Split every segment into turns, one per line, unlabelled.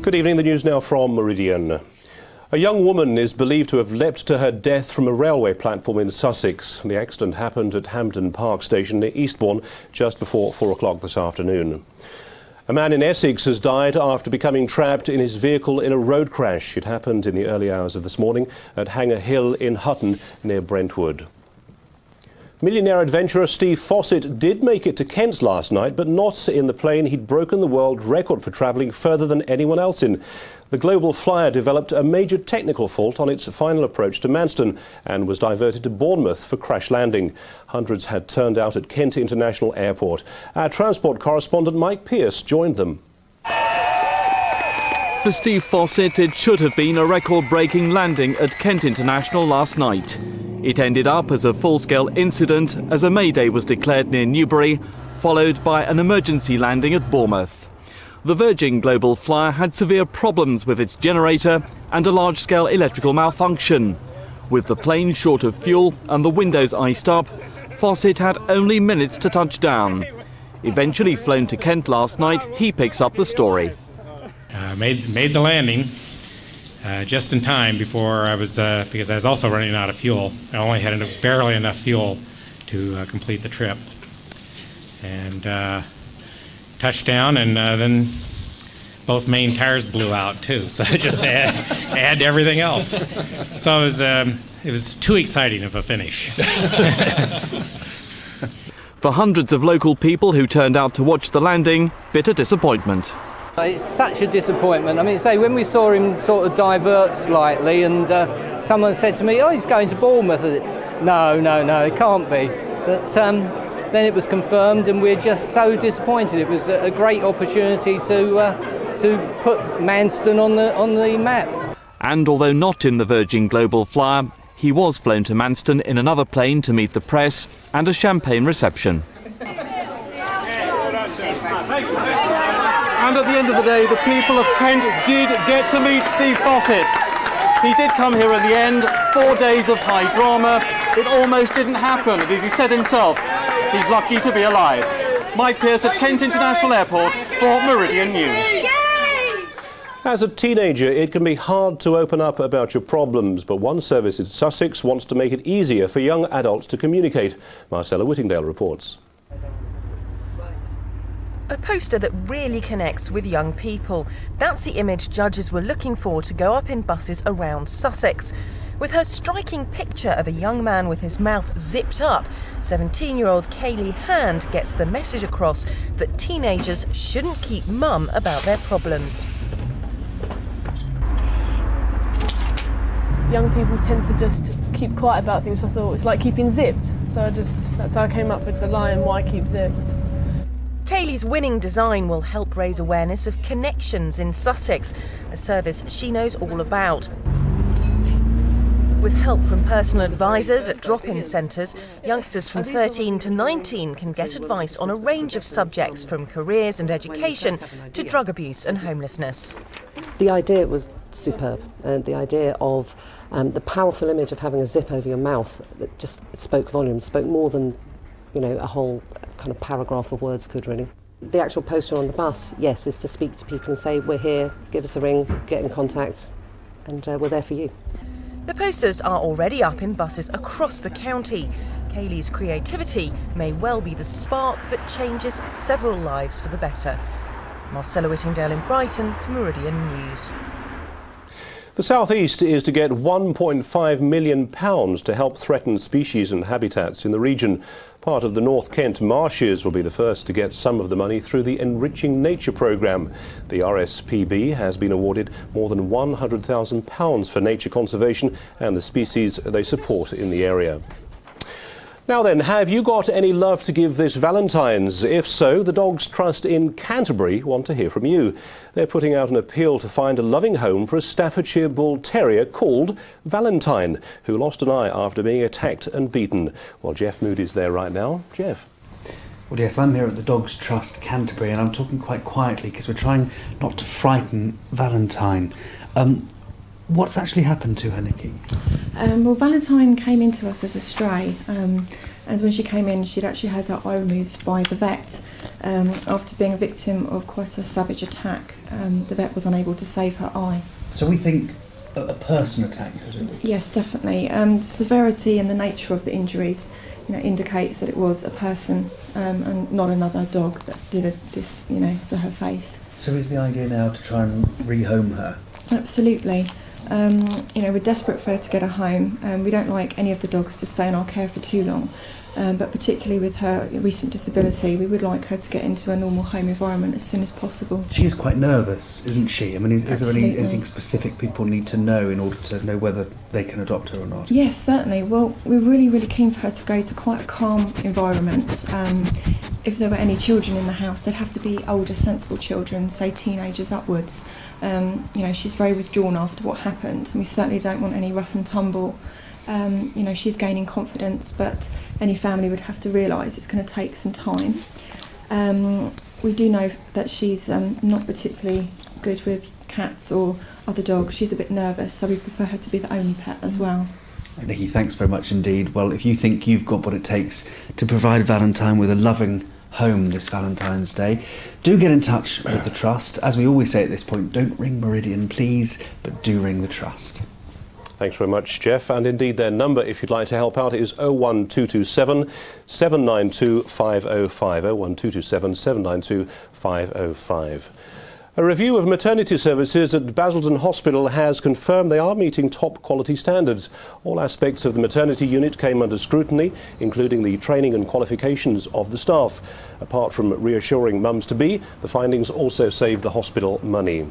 Good evening. The news now from Meridian. A young woman is believed to have leapt to her death from a railway platform in Sussex. The accident happened at Hampden Park Station near Eastbourne just before 4 o'clock this afternoon. A man in Essex has died after becoming trapped in his vehicle in a road crash. It happened in the early hours of this morning at Hanger Hill in Hutton near Brentwood. Millionaire adventurer Steve Fossett did make it to Kent last night, but not in the plane he'd broken the world record for travelling further than anyone else in. The global flyer developed a major technical fault on its final approach to Manston and was diverted to Bournemouth for crash landing. Hundreds had turned out at Kent International Airport. Our transport correspondent Mike Pearce joined them.
For Steve Fossett, it should have been a record-breaking landing at Kent International last night. It ended up as a full-scale incident as a mayday was declared near Newbury, followed by an emergency landing at Bournemouth. The Virgin Global Flyer had severe problems with its generator and a large-scale electrical malfunction. With the plane short of fuel and the windows iced up, Fossett had only minutes to touch down. Eventually flown to Kent last night, he picks up the story.
Made the landing just in time before I was, because I was also running out of fuel. I only had barely enough fuel to complete the trip. And touched down, and then both main tires blew out too. So I just add to everything else. So it was too exciting of a finish.
For hundreds of local people who turned out to watch the landing, bitter disappointment.
It's such a disappointment. I mean, say when we saw him sort of divert slightly, and someone said to me, "Oh, he's going to Bournemouth." No, it can't be. But then it was confirmed, and we're just so disappointed. It was a great opportunity to put Manston on the map.
And although not in the Virgin Global Flyer, he was flown to Manston in another plane to meet the press and a champagne reception. And at the end of the day, the people of Kent did get to meet Steve Fossett. He did come here at the end, 4 days of high drama. It almost didn't happen, as he said himself. He's lucky to be alive. Mike Pearce at Kent International Airport for Meridian News.
As a teenager, it can be hard to open up about your problems, but one service in Sussex wants to make it easier for young adults to communicate. Marcella Whittingdale reports.
A poster that really connects with young people. That's the image judges were looking for to go up in buses around Sussex. With her striking picture of a young man with his mouth zipped up, 17-year-old Kaylee Hand gets the message across that teenagers shouldn't keep mum about their problems.
Young people tend to just keep quiet about things. I thought it's like keeping zipped. So that's how I came up with the line, "Why keep zipped?"
Kaylee's winning design will help raise awareness of Connections in Sussex, a service she knows all about. With help from personal advisors at drop-in centres, youngsters from 13 to 19 can get advice on a range of subjects from careers and education to drug abuse and homelessness.
The idea was superb, and the idea of the powerful image of having a zip over your mouth that just spoke volumes, spoke more than a whole kind of paragraph of words could really. The actual poster on the bus, yes, is to speak to people and say, "We're here, give us a ring, get in contact, and we're there for you."
The posters are already up in buses across the county. Kaylee's creativity may well be the spark that changes several lives for the better. Marcella Whittingdale in Brighton for Meridian News.
The South East is to get £1.5 million to help threatened species and habitats in the region. Part of the North Kent marshes will be the first to get some of the money through the Enriching Nature programme. The RSPB has been awarded more than £100,000 for nature conservation and the species they support in the area. Now then, have you got any love to give this Valentine's? If so, the Dogs Trust in Canterbury want to hear from you. They're putting out an appeal to find a loving home for a Staffordshire Bull Terrier called Valentine, who lost an eye after being attacked and beaten. Well, Jeff Moody's there right now. Jeff.
Well, yes, I'm here at the Dogs Trust Canterbury, and I'm talking quite quietly because we're trying not to frighten Valentine. What's actually happened to her, Nikki?
Well, Valentine came into us as a stray, and when she came in, she'd actually had her eye removed by the vet. After being a victim of quite a savage attack, the vet was unable to save her eye.
So we think a person attacked her, do we?
Yes, definitely. The severity and the nature of the injuries, indicates that it was a person and not another dog that did this, to her face.
So is the idea now to try and rehome her?
Absolutely. We're desperate for her to get a home. We don't like any of the dogs to stay in our care for too long, but particularly with her recent disability, we would like her to get into a normal home environment as soon as possible.
She is quite nervous, isn't she? I mean, is there
Absolutely.
anything specific people need to know in order to know whether they can adopt her or not?
Yes, certainly. Well, we're really, really keen for her to go to quite a calm environment. If there were any children in the house, they'd have to be older, sensible children, say teenagers upwards. She's very withdrawn after what happened, and we certainly don't want any rough and tumble. She's gaining confidence, but any family would have to realise it's going to take some time. We do know that she's not particularly good with cats or other dogs. She's a bit nervous, so we prefer her to be the only pet as well.
Nikki, thanks very much indeed. Well, if you think you've got what it takes to provide Valentine with a loving home this Valentine's Day, do get in touch with the Trust. As we always say at this point, don't ring Meridian, please, but do ring the Trust.
Thanks very much, Jeff. And indeed, their number, if you'd like to help out, is 01227 792 505. 01227 792 505. A review of maternity services at Basildon Hospital has confirmed they are meeting top quality standards. All aspects of the maternity unit came under scrutiny, including the training and qualifications of the staff. Apart from reassuring mums-to-be, the findings also saved the hospital money.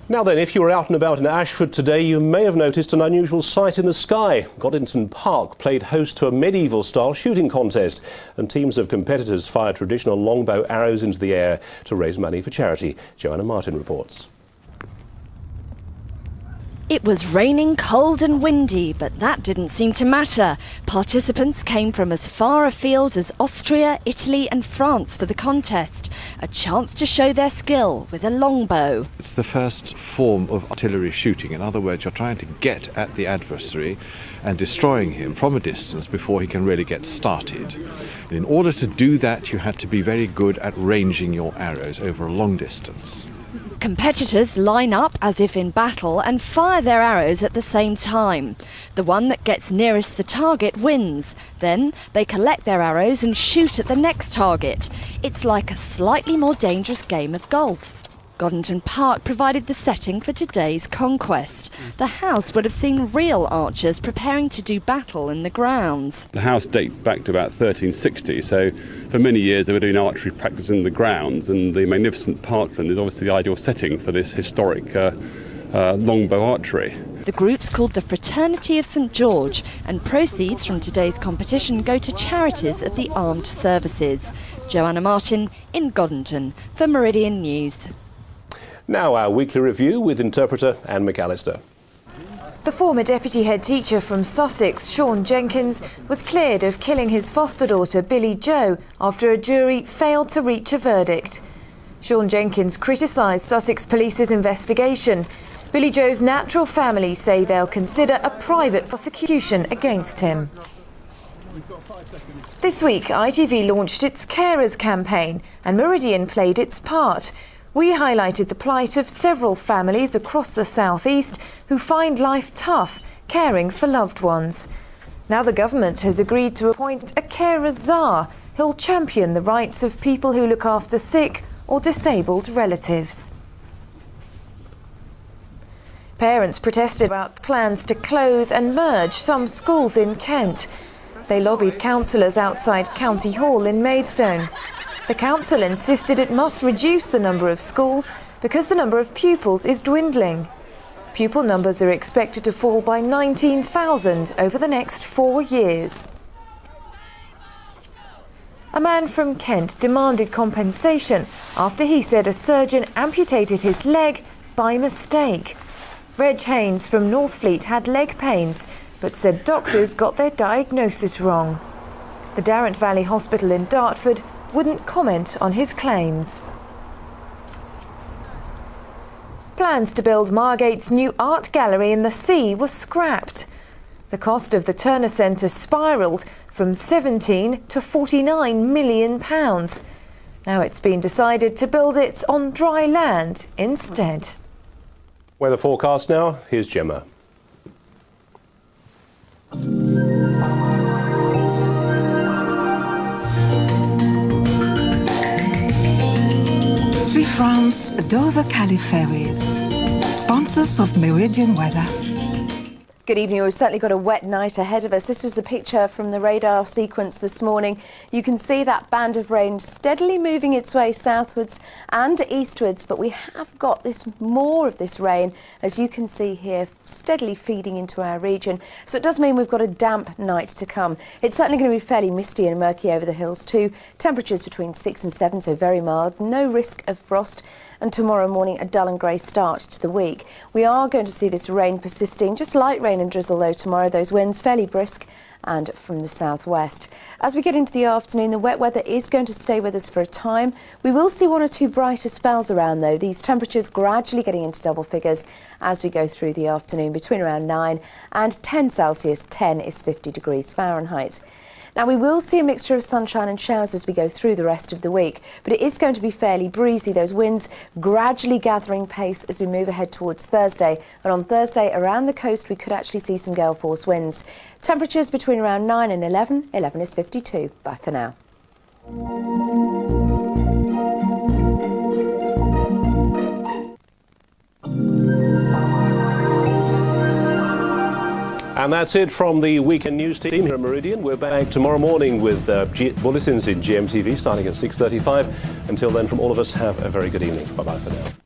Now then, if you were out and about in Ashford today, you may have noticed an unusual sight in the sky. Goddington Park played host to a medieval-style shooting contest, and teams of competitors fired traditional longbow arrows into the air to raise money for charity. Joanna Martin reports.
It was raining, cold and windy, but that didn't seem to matter. Participants came from as far afield as Austria, Italy and France for the contest. A chance to show their skill with a longbow.
It's the first form of artillery shooting. In other words, you're trying to get at the adversary and destroying him from a distance before he can really get started. And in order to do that, you had to be very good at ranging your arrows over a long distance.
Competitors line up as if in battle and fire their arrows at the same time. The one that gets nearest the target wins. Then they collect their arrows and shoot at the next target. It's like a slightly more dangerous game of golf. Goddington Park provided the setting for today's conquest. The house would have seen real archers preparing to do battle in the grounds.
The house dates back to about 1360, so for many years they were doing archery practice in the grounds, and the magnificent parkland is obviously the ideal setting for this historic longbow archery.
The group's called the Fraternity of St George, and proceeds from today's competition go to charities of the armed services. Joanna Martin in Goddington for Meridian News.
Now our weekly review with interpreter Anne McAllister.
The former deputy head teacher from Sussex, Sean Jenkins, was cleared of killing his foster daughter Billy Jo after a jury failed to reach a verdict. Sean Jenkins criticised Sussex Police's investigation. Billy Jo's natural family say they'll consider a private prosecution against him. This week, ITV launched its Carers campaign and Meridian played its part. We highlighted the plight of several families across the southeast who find life tough caring for loved ones. Now the government has agreed to appoint a carer czar who'll champion the rights of people who look after sick or disabled relatives. Parents protested about plans to close and merge some schools in Kent. They lobbied councillors outside County Hall in Maidstone. The council insisted it must reduce the number of schools because the number of pupils is dwindling. Pupil numbers are expected to fall by 19,000 over the next 4 years. A man from Kent demanded compensation after he said a surgeon amputated his leg by mistake. Reg Haynes from Northfleet had leg pains, but said doctors got their diagnosis wrong. The Darrant Valley Hospital in Dartford wouldn't comment on his claims. Plans to build Margate's new art gallery in the sea were scrapped. The cost of the Turner Centre spiralled from 17 to 49 million pounds. Now it's been decided to build it on dry land instead.
Weather forecast now, here's Gemma.
See France, Dover Calais Ferries, sponsors of Meridian Weather.
Good evening. We've certainly got a wet night ahead of us. This was a picture from the radar sequence this morning. You can see that band of rain steadily moving its way southwards and eastwards, but we have got more of this rain, as you can see here, steadily feeding into our region. So it does mean we've got a damp night to come. It's certainly going to be fairly misty and murky over the hills too. Temperatures between 6 and 7, so very mild. No risk of frost. And tomorrow morning, a dull and grey start to the week. We are going to see this rain persisting, just light rain and drizzle though tomorrow. Those winds fairly brisk and from the southwest. As we get into the afternoon, the wet weather is going to stay with us for a time. We will see one or two brighter spells around though. These temperatures gradually getting into double figures as we go through the afternoon, between around 9 and 10 Celsius. 10 is 50 degrees Fahrenheit. Now, we will see a mixture of sunshine and showers as we go through the rest of the week, but it is going to be fairly breezy. Those winds gradually gathering pace as we move ahead towards Thursday. And on Thursday, around the coast, we could actually see some gale force winds. Temperatures between around 9 and 11. 11 is 52. Bye for now.
And that's it from the Weekend News team here at Meridian. We're back tomorrow morning with bulletins in GMTV starting at 6:35. Until then, from all of us, have a very good evening. Bye-bye for now.